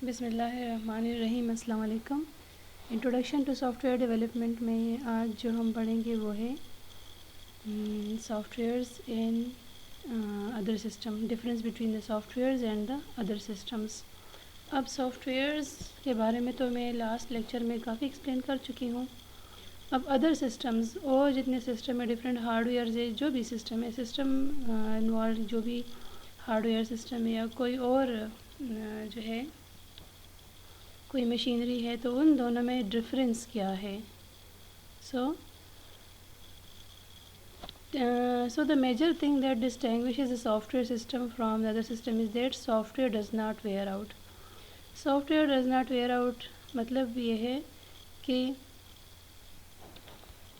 بسم اللہ الرحمن الرحیم. السلام علیکم. Introduction to software development میں آج جو ہم پڑھیں گے وہ ہے softwares in other system, difference between the softwares and the other systems. اب سافٹ ویئرز کے بارے میں تو میں لاسٹ لیکچر میں کافی ایکسپلین کر چکی ہوں. اب ادر سسٹمز اور جتنے سسٹم ہے، ڈفرینٹ ہارڈ ویئرز ہے، جو بھی سسٹم ہے، سسٹم انوالو جو بھی ہارڈ ویئر سسٹم ہے یا کوئی اور جو ہے کوئی مشینری ہے، تو ان دونوں میں ڈفرینس کیا ہے. سو the major thing that distinguishes a software system from the other system is that software does not wear out. Software does not wear out مطلب یہ ہے کہ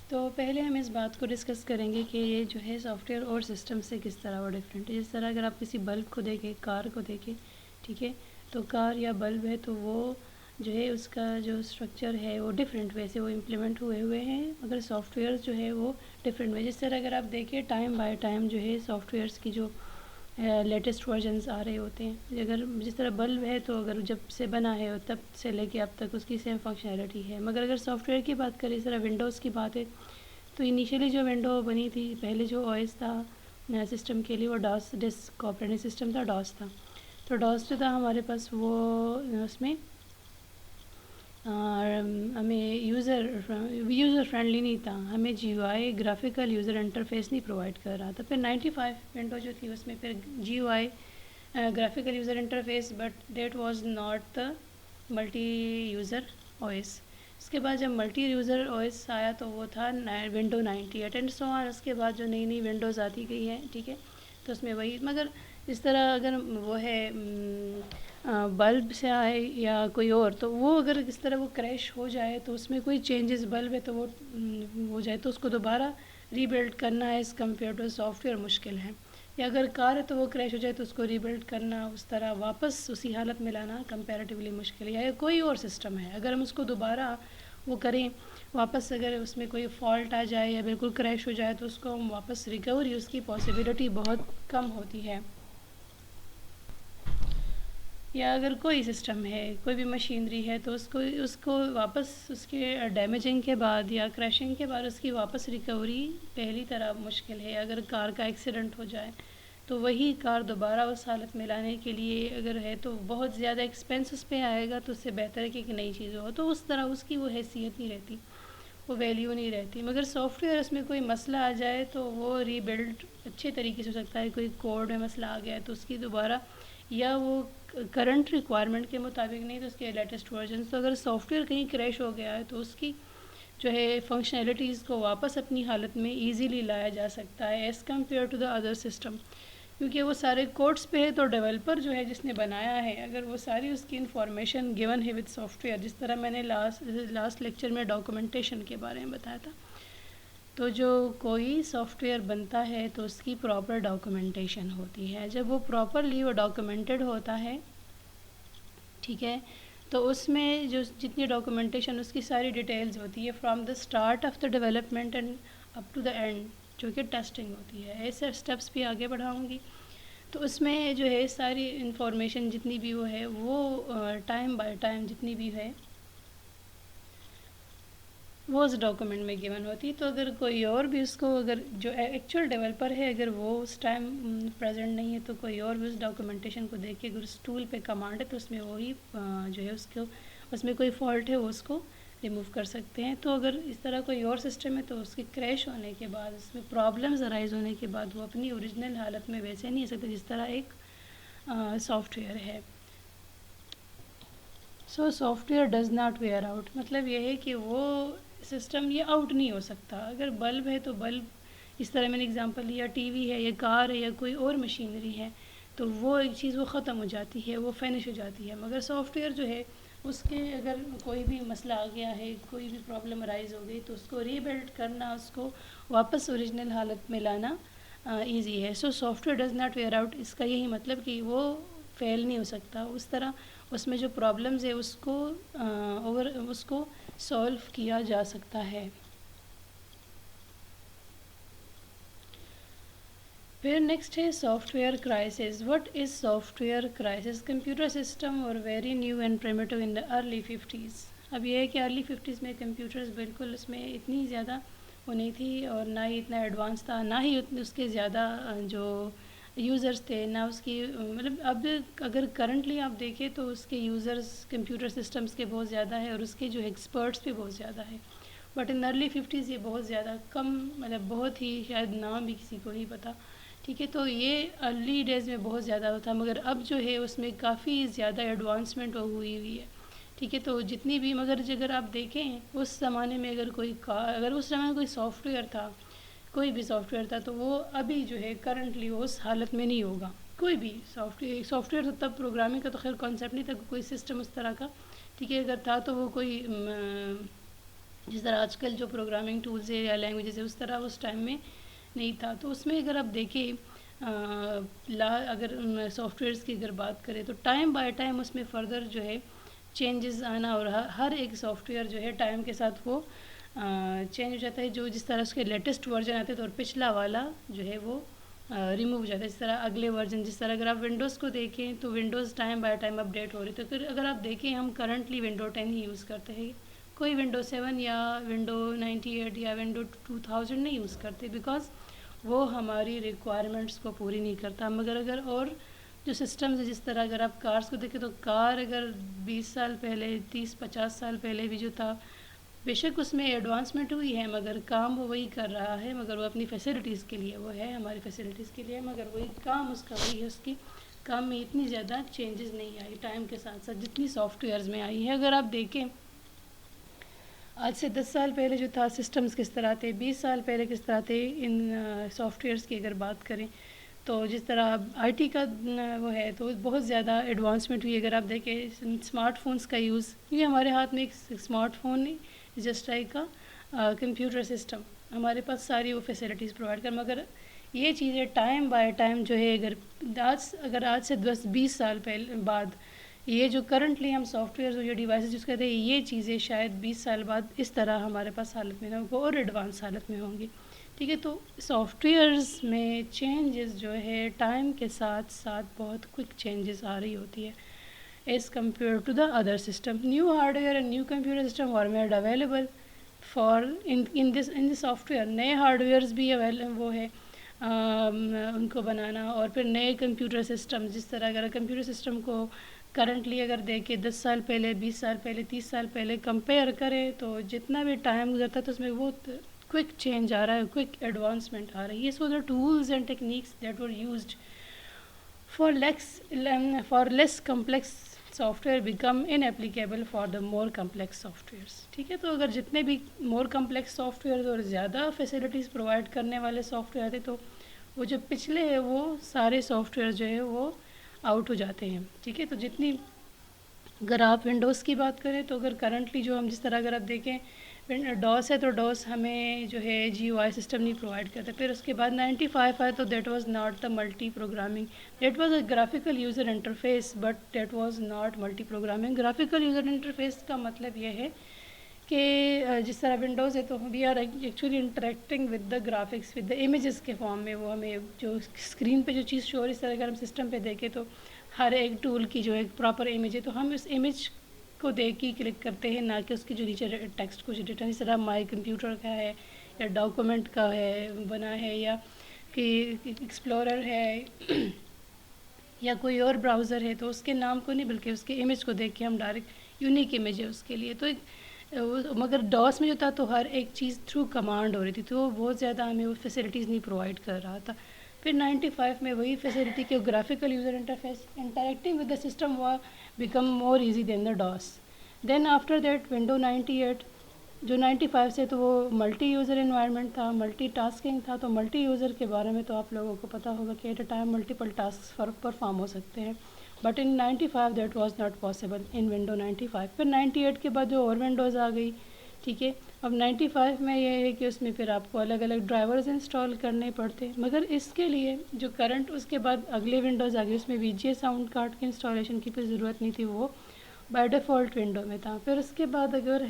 تو پہلے ہم اس بات کو ڈسکس کریں گے کہ یہ جو ہے سافٹ ویئر اور سسٹم سے کس طرح وہ ڈفرینٹ ہے. جس طرح اگر آپ کسی بلب کو دیکھیں، کار کو دیکھیں، ٹھیک ہے، تو کار یا بلب ہے تو وہ جو ہے اس کا جو اسٹرکچر ہے وہ ڈفرینٹ ویسے وہ امپلیمنٹ ہوئے ہیں، مگر سافٹ ویئر جو ہے وہ ڈفرینٹ وے. جس طرح اگر آپ دیکھیں ٹائم بائی ٹائم جو ہے سافٹ ویئرس کی جو لیٹسٹ ورژنز آ رہے ہوتے ہیں. اگر جس طرح بلب ہے تو اگر جب سے بنا ہے تب سے لے کے اب تک اس کی سیم فنکشنالٹی ہے. مگر اگر سافٹ ویئر کی بات کریں، اس طرح ونڈوز کی بات ہے تو انیشیلی جو ونڈو بنی تھی، پہلے جو او ایس تھا سسٹم کے لیے وہ ڈاس ڈسک آپریٹنگ سسٹم تھا، ڈاس تھا. تو ڈاس جو تھا ہمارے پاس وہ اس میں ہمیں یوزر فرینڈلی نہیں تھا، ہمیں G U I graphical user interface نہیں پرووائڈ کر رہا تھا. پھر 95 ونڈو جو تھی اس میں پھر G U I graphical user interface, but that was not the multi user O S. اس کے بعد جب ملٹی یوزر او ایس آیا تو وہ تھا ونڈو 98 اینڈ سو آن. اس کے بعد جو نئی نئی ونڈوز آتی گئی ہیں، ٹھیک ہے، تو اس میں وہی. مگر اس طرح اگر وہ ہے بلب سے آئے یا کوئی اور، تو وہ اگر اس طرح وہ کریش ہو جائے تو اس میں کوئی چینجز، بلب ہے تو وہ ہو جائے تو اس کو دوبارہ ری بلڈ کرنا as compare to software مشکل ہے. یا اگر کار ہے تو وہ کریش ہو جائے تو اس کو ری بلڈ کرنا، اس طرح واپس اسی حالت میں لانا کمپیریٹیولی مشکل ہے. یا کوئی اور سسٹم ہے اگر ہم اس کو دوبارہ وہ کریں واپس، اگر اس میں کوئی فالٹ آ جائے یا بالکل کریش ہو جائے تو اس کو ہم واپس ریکوری، اس کی پاسبلٹی بہت کم ہوتی ہے. یا اگر کوئی سسٹم ہے، کوئی بھی مشینری ہے تو اس کو واپس اس کے ڈیمیجنگ کے بعد یا کریشنگ کے بعد اس کی واپس ریکوری پہلی طرح مشکل ہے. اگر کار کا ایکسیڈنٹ ہو جائے تو وہی کار دوبارہ اس حالت میں لانے کے لیے اگر ہے تو بہت زیادہ ایکسپینس اس پہ آئے گا. تو اس سے بہتر ہے کہ ایک نئی چیز ہو، تو اس طرح اس کی وہ حیثیت نہیں رہتی، وہ ویلیو نہیں رہتی. مگر سافٹ ویئر اس میں کوئی مسئلہ آ جائے تو وہ ری بلڈ اچھے طریقے سے ہو سکتا ہے. کوئی کوڈ میں مسئلہ آ گیا ہے تو اس کی دوبارہ، یا وہ کرنٹ ریکوائرمنٹ کے مطابق نہیں تو اس کے لیٹسٹ ورژنس. تو اگر سافٹ ویئر کہیں کریش ہو گیا ہے تو اس کی جو ہے فنکشنالٹیز کو واپس اپنی حالت میں ایزیلی لایا جا سکتا ہے as compare to the other system, کیونکہ وہ سارے کوڈس پہ ہے. تو ڈیولپر جو ہے جس نے بنایا ہے، اگر وہ ساری اس کی انفارمیشن گیون ہے وتھ سافٹ ویئر، جس طرح میں نے لاسٹ لیکچر میں ڈاکومنٹیشن کے بارے میں بتایا تھا، تو جو کوئی سافٹ ویئر بنتا ہے تو اس کی پراپر ڈاکومنٹیشن ہوتی ہے. جب وہ پراپرلی وہ ڈاکومنٹڈ ہوتا ہے، ٹھیک ہے، تو اس میں جو جتنی ڈاکومنٹیشن اس کی ساری ڈیٹیلز ہوتی ہے from the start of the development and up to the end, جو کہ ٹیسٹنگ ہوتی ہے. ایسے اسٹیپس بھی آگے بڑھاؤں گی. تو اس میں جو ہے ساری انفارمیشن جتنی بھی وہ ہے وہ ٹائم بائی ٹائم جتنی بھی ہے وہ اس ڈاکومنٹ میں گیون ہوتی. تو اگر کوئی اور بھی اس کو، اگر جو ایکچوئل ڈیولپر ہے اگر وہ اس ٹائم پریزنٹ نہیں ہے تو کوئی اور بھی اس ڈاکومنٹیشن کو دیکھ کے اگر اس ٹول پہ کمانڈ ہے تو اس میں وہی جو ہے اس میں کوئی فالٹ ہے وہ اس کو ریموو کر سکتے ہیں. تو اگر اس طرح کوئی اور سسٹم ہے تو اس کے کریش ہونے کے بعد، اس میں پرابلمز ارائز ہونے کے بعد وہ اپنی اوریجنل حالت میں ویسے نہیں ہو سکتے جس طرح ایک سافٹ ویئر ہے. So software does not wear out مطلب یہ ہے کہ وہ سسٹم یہ آؤٹ نہیں ہو سکتا. اگر بلب ہے تو بلب، اس طرح میں نے اگزامپل لیا، ٹی وی ہے یا کار ہے یا کوئی اور مشینری ہے تو وہ ایک چیز وہ ختم ہو جاتی ہے، وہ فینش ہو جاتی ہے. مگر سافٹ ویئر جو ہے اس کے اگر کوئی بھی مسئلہ آ گیا ہے، کوئی بھی پرابلم رائز ہو گئی تو اس کو ری بلڈ کرنا، اس کو واپس اوریجنل حالت میں لانا ایزی ہے. So software does not wear out, اس کا یہی مطلب کہ وہ فیل نہیں ہو سکتا. اس طرح اس میں جو پرابلمز ہے اس کو سولو کیا جا سکتا ہے. پھر نیکسٹ ہے software crisis. What is software crisis? Computer system were very new and primitive in the early 50s. اب یہ ہے کہ ارلی 50s میں کمپیوٹرز بالکل اس میں اتنی زیادہ وہ نہیں تھی اور نہ ہی اتنا ایڈوانس تھا، نہ ہی اس کے زیادہ جو یوزرز تھے، نہ اس کی مطلب اب اگر کرنٹلی آپ دیکھیں تو اس کے یوزرز کمپیوٹر سسٹمز کے بہت زیادہ ہے اور اس کے جو ایکسپرٹس بھی بہت زیادہ ہے. بٹ ان ارلی 50s یہ بہت زیادہ کم، مطلب بہت ہی شاید نام بھی کسی کو نہیں پتہ. ٹھیک ہے، تو یہ ارلی ڈیز میں بہت زیادہ تھا، مگر اب جو ہے اس میں کافی زیادہ ایڈوانسمنٹ ہوئی ہے. ٹھیک ہے، تو جتنی بھی مگر اگر آپ دیکھیں اس زمانے میں اگر اس زمانے میں کوئی سافٹ ویئر تھا، کوئی بھی سافٹ ویئر تھا، تو وہ ابھی جو ہے کرنٹلی وہ اس حالت میں نہیں ہوگا. کوئی بھی سافٹ ویئر تو تب پروگرامنگ کا تو خیر کانسیپٹ نہیں تھا، کوئی سسٹم اس طرح کا. ٹھیک ہے، اگر تھا تو وہ کوئی جس طرح آج کل جو پروگرامنگ ٹولز ہے یا لینگویجز ہے اس طرح اس ٹائم میں نہیں تھا. تو اس میں اگر آپ دیکھیں اگر سافٹ ویئرس کی اگر بات کریں تو ٹائم بائی ٹائم اس میں فردر جو ہے چینجز آنا، اور ہر ایک سافٹ ویئر جو ہے ٹائم کے ساتھ وہ چینج ہو جاتا ہے. جو جس طرح اس کے لیٹسٹ ورژن آتے ہیں تو پچھلا والا جو ہے وہ ریموو ہو جاتا ہے. اس طرح اگلے ورژن، جس طرح اگر آپ ونڈوز کو دیکھیں تو windows time by time update ہو رہی ہے. تو اگر آپ دیکھیں ہم کرنٹلی ونڈو 10 ہی یوز کرتے ہیں، کوئی ونڈو 7 یا ونڈو 98 یا ونڈو 2000 نہیں یوز کرتے، بیکاز وہ ہماری ریکوائرمنٹس کو پوری نہیں کرتا. مگر اگر اور جو سسٹمز ہیں، جس طرح اگر آپ کارز کو دیکھیں تو کار اگر 20 سال پہلے 30-50 سال پہلے بھی جو تھا، بے شک اس میں ایڈوانسمنٹ ہوئی ہے مگر کام وہ وہی کر رہا ہے، مگر وہ اپنی فیسلٹیز کے لیے وہ ہے، ہماری فیسلٹیز کے لیے، مگر وہی کام اس کا وہی ہے. اس کی کام میں اتنی زیادہ چینجز نہیں آئی ٹائم کے ساتھ ساتھ جتنی سافٹ ویئرز میں آئی ہے. اگر آپ دیکھیں آج سے 10 سال پہلے جو تھا سسٹمز کس طرح تھے، 20 سال پہلے کس طرح تھے ان سافٹ ویئرس کی اگر بات کریں تو جس طرح آئی ٹی کا وہ ہے تو بہت زیادہ ایڈوانسمنٹ ہوئی. اگر آپ دیکھیں اسمارٹ فونز کا یوز، یہ ہمارے ہاتھ میں ایک اسمارٹ فون جسٹ لائک کا کمپیوٹر سسٹم، ہمارے پاس ساری وہ فیسلٹیز پرووائڈ کر. مگر یہ چیزیں ٹائم بائی ٹائم جو ہے اگر آج سے 10-20 سال بعد یہ جو کرنٹلی ہم سافٹ ویئرز اور یہ ڈیوائسز یوز کرتے ہیں، یہ چیزیں شاید 20 سال بعد اس طرح ہمارے پاس حالت میں نہ ہوں اور ایڈوانس حالت میں ہوں گی. ٹھیک ہے، تو سافٹ ویئرز میں چینجز جو ہے ٹائم کے ساتھ ساتھ بہت کوئک چینجز آ رہی ہوتی ہے as compare to the other system. New hardware and new computer system are made available for in this software. نئے ہارڈ ویئرز بھی وہ ہے ان کو بنانا، اور پھر نئے کمپیوٹر سسٹم، جس طرح اگر کمپیوٹر سسٹم کو کرنٹلی اگر دیکھیں 10 سال پہلے 20 سال پہلے 30 سال پہلے کمپیئر کریں تو جتنا بھی ٹائم گزرتا ہے تو اس میں بہت کوئک چینج آ رہا ہے، کوئک ایڈوانسمنٹ آ رہی ہے. So the tools and techniques that were used for less complex software become inapplicable for the more complex softwares. ٹھیک ہے، تو اگر جتنے بھی مور کمپلیکس سافٹ ویئر اور زیادہ فیسلٹیز پرووائڈ کرنے والے سافٹ ویئر تھے تو وہ جو پچھلے ہیں وہ سارے سافٹ ویئر جو ہے وہ آؤٹ ہو جاتے ہیں. ٹھیک ہے، تو جتنی اگر آپ ونڈوز کی بات کریں تو اگر کرنٹلی جو ہم جس طرح اگر آپ دیکھیں ڈوس ہے تو ڈوس ہمیں جو ہے جی او آئی سسٹم نہیں پرووائڈ کرتا. پھر اس کے بعد 95 آئے تو that was not the multi programming, that was a graphical user interface but that was not multi programming. Graphical user interface کا مطلب یہ ہے کہ جس طرح ونڈوز ہے تو we are actually interacting with the graphics with the images کے فارم میں، وہ ہمیں جو اسکرین پہ جو چیز شو ہو رہی ہے، اس طرح اگر ہم سسٹم پہ دیکھیں تو ہر ایک ٹول کی جو ایک پراپر امیج ہے تو ہم اس امیج کو دیکھ کے کلک کرتے ہیں، نہ کہ اس کی جو نیچے ٹیکسٹ کو ڈیٹا. جس طرح مائی کمپیوٹر کا ہے یا ڈاکومنٹ کا ہے بنا ہے یا کہ ایکسپلورر ہے یا کوئی اور براؤزر ہے تو اس کے نام کو نہیں بلکہ اس کے امیج کو دیکھ کے ہم ڈائریکٹ یونیک امیج ہے اس کے لیے. تو مگر ڈاس میں جو تھا تو ہر ایک چیز تھرو کمانڈ ہو رہی تھی تو وہ بہت زیادہ ہمیں وہ فیسلٹیز نہیں پرووائڈ کر رہا تھا. پھر 95 میں وہی فیسلٹی کہ graphical user interface interacting with the system was become more easy than the DOS. Then after that window 98 جو 95 سے تو وہ ملٹی یوزر انوائرمنٹ تھا، ملٹی ٹاسکنگ تھا. تو ملٹی یوزر کے بارے میں تو آپ لوگوں کو پتہ ہوگا کہ at a time multiple task perform ہو سکتے ہیں، but in 95 that was not possible in window 95. پھر 98 کے بعد جو اور ونڈوز آ گئی. ٹھیک ہے، اب 95 میں یہ ہے کہ اس میں پھر آپ کو الگ الگ ڈرائیورز انسٹال کرنے پڑتے، مگر اس کے لیے جو کرنٹ اس کے بعد اگلے ونڈوز آ گئی اس میں وی جی اے ساؤنڈ کارڈ کی انسٹالیشن کی کوئی ضرورت نہیں تھی، وہ بائی ڈیفالٹ ونڈو میں تھا. پھر اس کے بعد اگر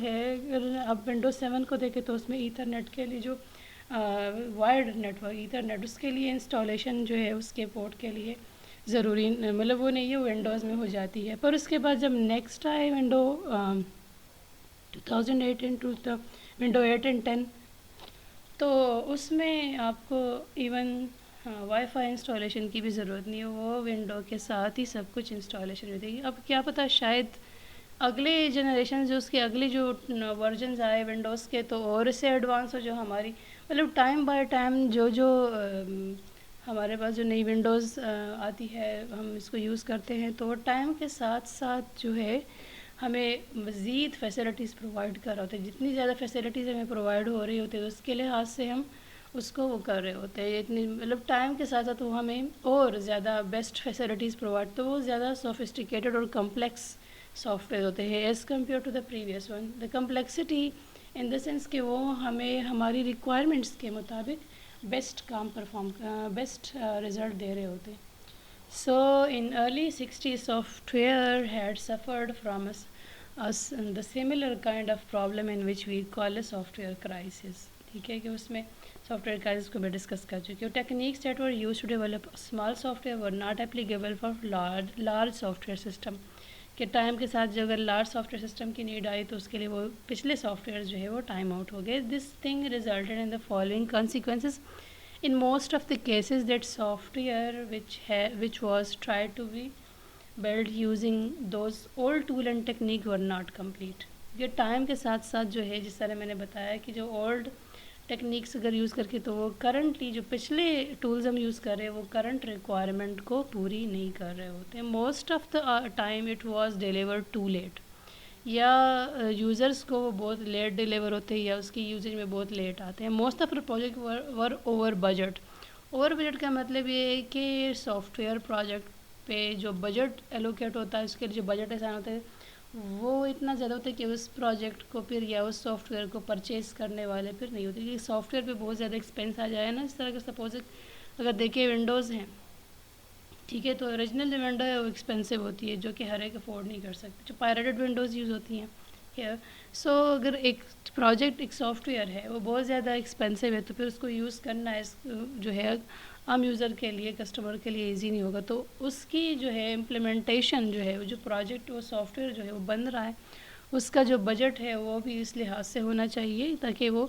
آپ ونڈوز 7 کو دیکھیں تو اس میں ایتھرنیٹ کے لیے جو وائرڈ نیٹورک ایتھرنیٹ، اس کے لیے انسٹالیشن جو ہے اس کے پورٹ کے لیے ضروری مطلب وہ نہیں ہے، ونڈوز میں ہو جاتی ہے. پر اس کے بعد جب نیکسٹ آئے ونڈو 2008 ونڈو 8 اینڈ 10، تو اس میں آپ کو ایون وائی فائی انسٹالیشن کی بھی ضرورت نہیں ہے، وہ ونڈو کے ساتھ ہی سب کچھ انسٹالیشن ہوتی ہے. اب کیا پتہ شاید اگلے جنریشن جو اس کے اگلے جو ورژنز آئے ونڈوز کے تو اور اس سے ایڈوانس ہو، جو ہماری مطلب ٹائم بائی ٹائم جو ہمارے پاس جو نئی ونڈوز آتی ہے ہم اس کو یوز کرتے ہیں، تو ٹائم کے ساتھ ساتھ جو ہے ہمیں مزید فیسلٹیز پرووائڈ کر رہا ہوتا ہے. جتنی زیادہ فیسلٹیز ہمیں پرووائڈ ہو رہی ہوتی ہے اس کے لحاظ سے ہم اس کو وہ کر رہے ہوتے ہیں. اتنی مطلب ٹائم کے ساتھ ساتھ وہ ہمیں اور زیادہ بیسٹ فیسلٹیز پرووائڈ، تو وہ زیادہ سوفسٹیکیٹڈ اور کمپلیکس سافٹ ویئر ہوتے ہیں as compare to the previous one. The complexity in the sense کہ وہ ہمیں ہماری ریکوائرمنٹس کے مطابق بیسٹ کام بیسٹ رزلٹ دے رہے ہوتے ہیں. So in early 60s, software had suffered from the similar kind of problem in which we call a software crisis. ٹھیک ہے کہ اس میں سافٹ ویئر کرائسس کو بھی ڈسکس کر چکے ہو. Techniques that were use to develop small software were not applicable for large software system. کہ ٹائم کے ساتھ جو اگر لارج سافٹ ویئر سسٹم کی نیڈ آئی تو اس کے لیے وہ پچھلے سافٹ ویئر جو ہے وہ ٹائم آؤٹ ہو گئے. This thing resulted in the following consequences. In most of the cases, that software which was tried to be built using those old tool and technique were not complete. یہ time کے ساتھ ساتھ جو ہے جس طرح میں نے بتایا کہ جو اولڈ ٹیکنیکس اگر یوز کر کے تو وہ کرنٹلی جو پچھلے ٹولز ہم یوز کر رہے ہیں وہ کرنٹ ریکوائرمنٹ کو پوری نہیں کر رہے ہوتے. Most of the time it was delivered too late, یا یوزرس کو وہ بہت لیٹ ڈیلیور ہوتے ہیں یا اس کی یوزیج میں بہت لیٹ آتے ہیں. Most of the project were over budget. Over budget کا مطلب یہ ہے کہ سافٹ ویئر پروجیکٹ پہ جو بجٹ ایلوکیٹ ہوتا ہے، اس کے جو بجٹ اسائن ہوتا ہے وہ اتنا زیادہ ہوتا ہے کہ اس پروجیکٹ کو پھر یا اس سافٹ ویئر کو پرچیز کرنے والے پھر نہیں ہوتے. کیونکہ سافٹ ویئر پہ بہت زیادہ ایکسپینس آ جائے نا. اس طرح کا سپوز اگر دیکھیں ونڈوز ہیں ٹھیک ہے، تو اوریجنل جو ونڈو ہے وہ ایکسپینسو ہوتی ہے جو کہ ہر ایک افورڈ نہیں کر سکتے، جو پائریٹڈ ونڈوز یوز ہوتی ہیں. سو اگر ایک پروجیکٹ ایک سافٹ ویئر ہے وہ بہت زیادہ ایکسپینسو ہے تو پھر اس کو یوز کرنا جو ہے عام یوزر کے لیے کسٹمر کے لیے ایزی نہیں ہوگا. تو اس کی جو ہے امپلیمنٹیشن جو ہے وہ جو پروجیکٹ وہ سافٹ ویئر جو ہے وہ بن رہا ہے اس کا جو بجٹ ہے وہ بھی اس لحاظ سے ہونا چاہیے تاکہ وہ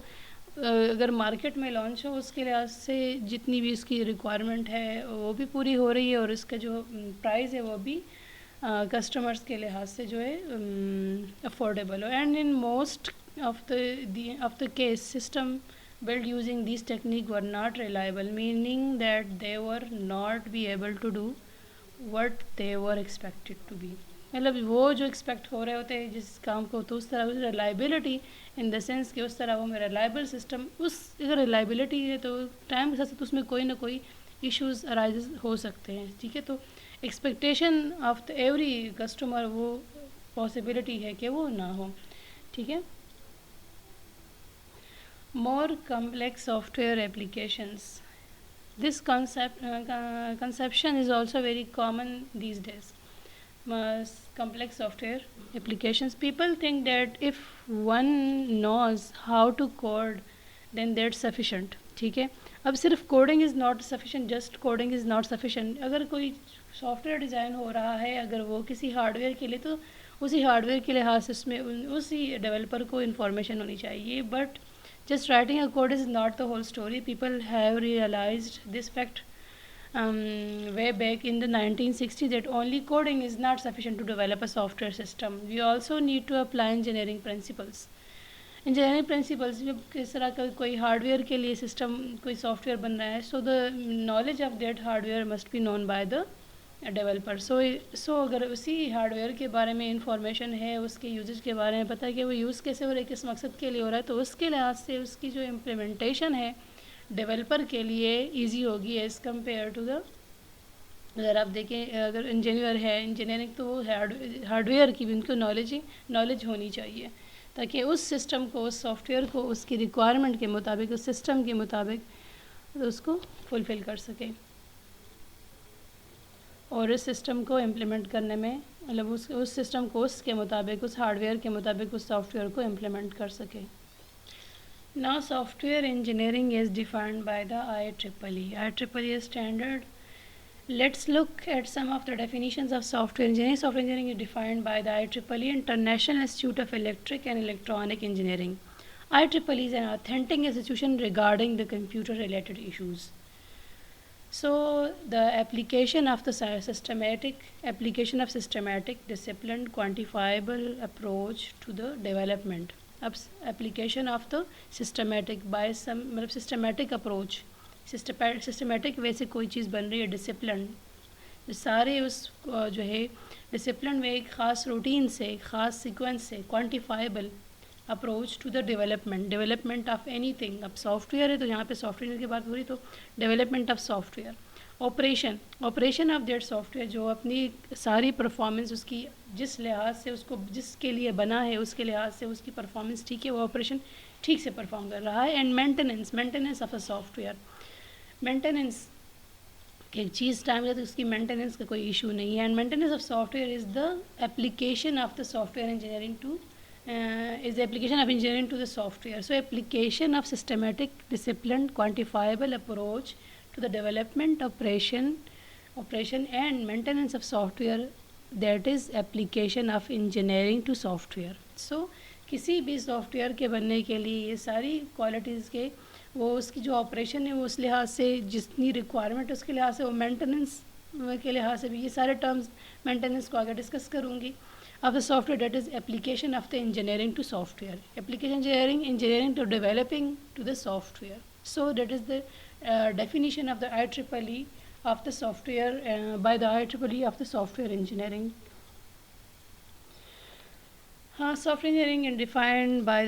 اگر مارکیٹ میں لانچ ہو اس کے لحاظ سے جتنی بھی اس کی ریکوائرمنٹ ہے وہ بھی پوری ہو رہی ہے اور اس کا جو پرائز ہے وہ بھی کسٹمرز کے لحاظ سے جو ہے affordable who. And in most of the case system built using these technique were not reliable, meaning that they were not be able to do what they were expected to be. مطلب وہ جو expect ہو رہے ہوتے ہیں جس کام کو تو اس طرح ریلائبلٹی ان دا سینس کہ اس طرح وہ میں ریلائبل سسٹم اس اگر ریلائبلٹی ہے تو ٹائم کے ساتھ ساتھ اس میں کوئی نہ کوئی ایشوز ارائز ہو سکتے ہیں. ٹھیک ہے، تو expectation of the every customer وہ پاسبلٹی ہے کہ وہ نہ ہو. ٹھیک ہے. More complex software applications. This conception is also very common these days. Complex software applications. People think that if one knows how to code, then that's sufficient. ٹھیک ہے. اب صرف coding is not sufficient, just coding is not sufficient. اگر کوئی soft where design ہو رہا ہے اگر وہ کسی ہارڈ ویئر کے لیے تو اسی ہارڈ ویئر کے لحاظ سے اس میں اسی ڈیولپر کو انفارمیشن ہونی چاہیے. But just writing a code is not the whole story. People have realized this fact way back in the 1960s that only coding is not sufficient to develop a software system. We also need to apply engineering principles. Engineering principles جب کس طرح کا کوئی hard where کے لیے system کوئی soft where بن رہا ہے so the knowledge of that hardware must be known by the developer. So اگر اسی ہارڈ ویئر کے بارے میں انفارمیشن ہے، اس کے یوزز کے بارے میں پتہ ہے کہ وہ یوز کیسے ہو رہا ہے، کس مقصد کے لیے ہو رہا ہے، تو اس کے لحاظ سے اس کی جو امپلیمنٹیشن ہے ڈیولپر کے لیے ایزی ہوگی ایز کمپیئر ٹو دا. اگر آپ دیکھیں اگر انجینئر ہے انجینئرنگ تو وہ ہارڈ ویئر کی بھی ان کو نالج ہونی چاہیے تاکہ اس سسٹم کو اس سافٹ ویئر کو اس کی ریکوائرمنٹ کے مطابق اس سسٹم کے مطابق اس کو فلفل کر سکے اور اس سسٹم کو امپلیمنٹ کرنے میں مطلب اس سسٹم کو اس کے مطابق اس ہارڈ ویئر کے مطابق اس سافٹ ویئر کو امپلیمنٹ کر سکے. Now software engineering is defined by the IEEE. IEEE standard. Let's look at some of the definitions of software engineering. Software engineering is defined by the IEEE, International Institute of Electric and Electronic Engineering. IEEE is an authentic institution regarding the computer related issues. So the application of the systematic, disciplined, quantifiable approach to the development. Application of the systematic by some systematic approach, systematic ویسے کوئی چیز بن رہی ہے discipline سارے اس جو ہے discipline میں ایک خاص روٹین سے ایک خاص سیکوینس سے quantifiable approach to the development of anything. اب سافٹ ویئر ہے تو یہاں پہ سافٹ ویئر کی بات ہو رہی تو development of soft where. Operation of that soft where جو اپنی ساری پرفارمنس اس کی جس لحاظ سے اس کو جس کے لیے بنا ہے اس کے لحاظ سے اس کی پرفارمنس ٹھیک ہے وہ آپریشن ٹھیک سے پرفارم کر رہا ہے. And maintenance of a soft where. Maintenance کہ ایک چیز ٹائم ہے تو اس کی مینٹیننس کا کوئی ایشو نہیں ہے. And maintenance of software is the application of the software engineering to is the application of engineering to the software. So application of systematic, disciplined, quantifiable approach to the development, operation and maintenance of software, that is application of engineering to software. So کسی بھی soft where کے بننے کے لیے یہ ساری qualities کے وہ اس کی جو آپریشن ہے وہ اس لحاظ سے جتنی ریکوائرمنٹ اس کے لحاظ سے وہ مینٹیننس کے لحاظ سے بھی یہ سارے ٹرمز مینٹیننس کو آگے ڈسکس کروں گی. Of the software, that is application of the engineering to software. Application engineering to developing to the software. So that is the definition of the IEEE of the software by the IEEE of the software engineering. Software engineering is defined by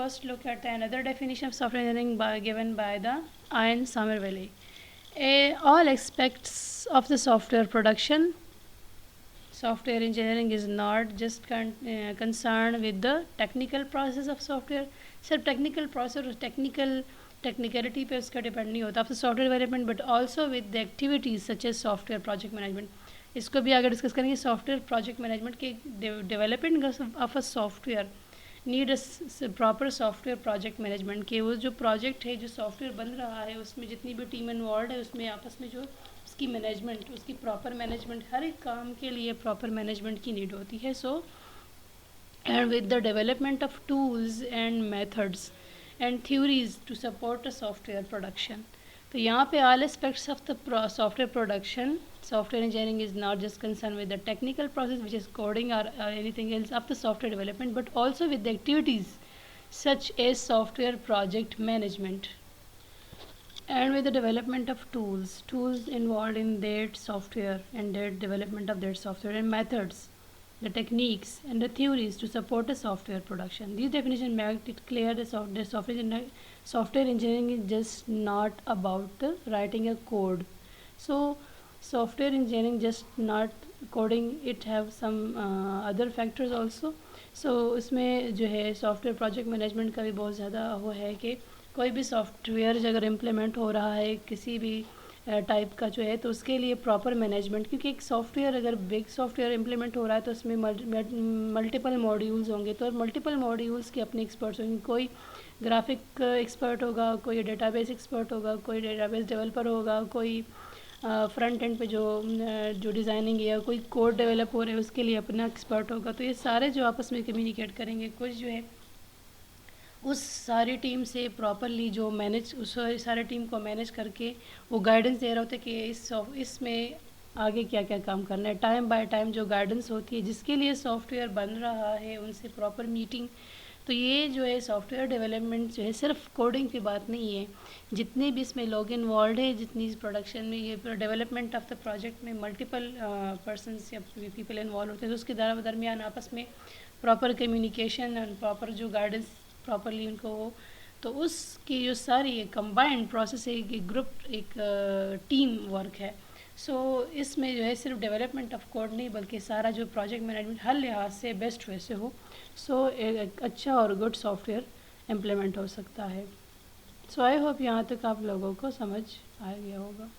first look at another definition of software engineering given by the Ian Somerville. All aspects of the software production. Software engineering is not just concerned with the technical process of software. صرف technical process اور technicality پہ اس کا depend نہیں ہوتا. Of the software development but also with the activities such as software project management. اس کو بھی آگے discuss کریں گے. سافٹ ویئر پروجیکٹ مینجمنٹ کے development of a soft where need a proper soft where project management کے وہ جو project ہے جو سافٹ ویئر بن رہا ہے اس میں جتنی بھی ٹیم انوالوڈ ہے اس میں آپس میں جو اس کی مینجمنٹ اس کی پراپر مینجمنٹ ہر ایک کام کے لیے پراپر مینجمنٹ کی نیڈ ہوتی ہے. So and with the development of tools and methods and theories to support a software production. تو یہاں پہ all aspects of the software production. Software engineering is not just concerned with the technical process which is coding or anything else of the software development but also with the activities such as software project management and with the development of tools involved in that software and that development of that software and methods, the techniques and the theories to support a software production. These definitions make it clear that software engineering is just not about writing a code. So software engineering just not coding, it have some other factors also. So اس میں جو ہے soft where project management کا بھی بہت زیادہ وہ ہے کہ کوئی بھی سافٹ ویئر اگر امپلیمنٹ ہو رہا ہے کسی بھی ٹائپ کا جو ہے تو اس کے لیے پراپر مینجمنٹ کیونکہ ایک سافٹ ویئر اگر بگ سافٹ ویئر امپلیمنٹ ہو رہا ہے تو اس میں ملٹیپل ماڈیولز ہوں گے. تو ملٹیپل ماڈیولز کے اپنے ایکسپرٹس ہوں گے. کوئی گرافک ایکسپرٹ ہوگا, کوئی ڈیٹا بیس ایکسپرٹ ہوگا, کوئی ڈیٹا بیس ڈیولپر ہوگا, کوئی فرنٹ اینڈ پہ جو ڈیزائننگ یا کوئی کوڈ ڈیولپ ہو رہا ہے اس کے لیے اپنا ایکسپرٹ ہوگا. تو یہ سارے جو آپس میں کمیونیکیٹ کریں گے. کچھ جو ہے اس ساری ٹیم سے پراپرلی جو اس سارے ٹیم کو مینیج کر کے وہ گائیڈنس دے رہا ہوتا ہے کہ اس میں آگے کیا کیا کام کرنا ہے. ٹائم بائی ٹائم جو گائیڈنس ہوتی ہے جس کے لیے سافٹ ویئر بن رہا ہے ان سے پراپر میٹنگ. تو یہ جو ہے سافٹ ویئر ڈیولپمنٹ جو ہے صرف کوڈنگ کی بات نہیں ہے. جتنے بھی اس میں لوگ انوالوڈ ہے جتنی اس پروڈکشن میں یہ ڈیولپمنٹ آف دا پروجیکٹ میں ملٹیپل پرسنس یا پیپل انوالو ہوتے ہیں تو اس کے درمیان آپس میں پراپر کمیونیکیشن اینڈ پراپر جو گائیڈنس پراپرلی ان کو ہو تو اس کی جو ساری ایک کمبائنڈ پروسیس ہے ایک گروپ ایک ٹیم ورک ہے. سو اس میں جو ہے صرف ڈیولپمنٹ آف کوڈ نہیں بلکہ سارا جو پروجیکٹ مینجمنٹ ہر لحاظ سے بیسٹ وے سے ہو. سو ایک اچھا اور گڈ سافٹ ویئر امپلیمنٹ ہو سکتا ہے. سو آئی ہوپ یہاں تک آپ لوگوں کو سمجھ آ گیا ہوگا.